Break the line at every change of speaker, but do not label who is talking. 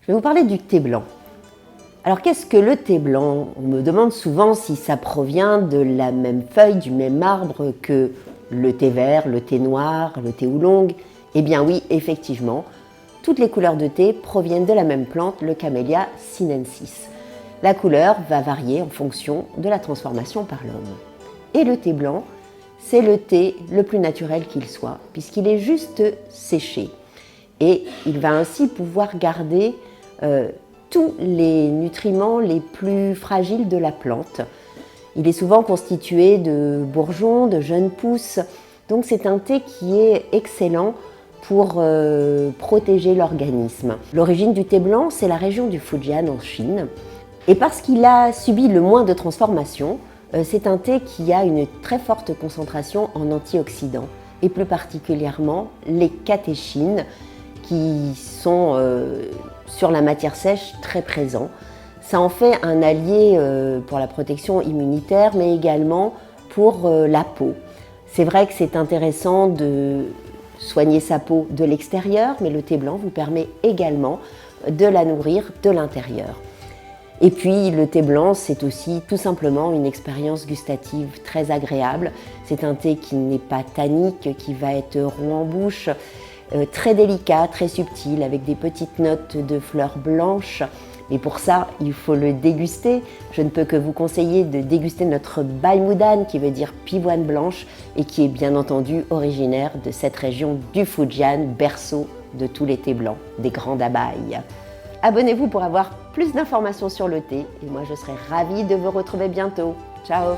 Je vais vous parler du thé blanc. Alors qu'est-ce que le thé blanc? On me demande souvent si ça provient de la même feuille, du même arbre que le thé vert, le thé noir, le thé oolong. Eh bien oui, effectivement, toutes les couleurs de thé proviennent de la même plante, le Camellia sinensis. La couleur va varier en fonction de la transformation par l'homme. Et le thé blanc, c'est le thé le plus naturel qu'il soit, puisqu'il est juste séché. Et il va ainsi pouvoir garder tous les nutriments les plus fragiles de la plante. Il est souvent constitué de bourgeons, de jeunes pousses, donc c'est un thé qui est excellent pour protéger l'organisme. L'origine du thé blanc, c'est la région du Fujian en Chine. Et parce qu'il a subi le moins de transformations, c'est un thé qui a une très forte concentration en antioxydants, et plus particulièrement les catéchines, qui sont sur la matière sèche très présents. Ça en fait un allié pour la protection immunitaire, mais également pour la peau. C'est vrai que c'est intéressant de soigner sa peau de l'extérieur, mais le thé blanc vous permet également de la nourrir de l'intérieur. Et puis le thé blanc, c'est aussi tout simplement une expérience gustative très agréable. C'est un thé qui n'est pas tannique, qui va être rond en bouche, très délicat, très subtil, avec des petites notes de fleurs blanches. Mais pour ça, il faut le déguster. Je ne peux que vous conseiller de déguster notre Baïmudan, qui veut dire pivoine blanche, et qui est bien entendu originaire de cette région du Fujian, berceau de tous les thés blancs, des grands dabaï. Abonnez-vous pour avoir plus d'informations sur le thé, et moi je serai ravie de vous retrouver bientôt. Ciao!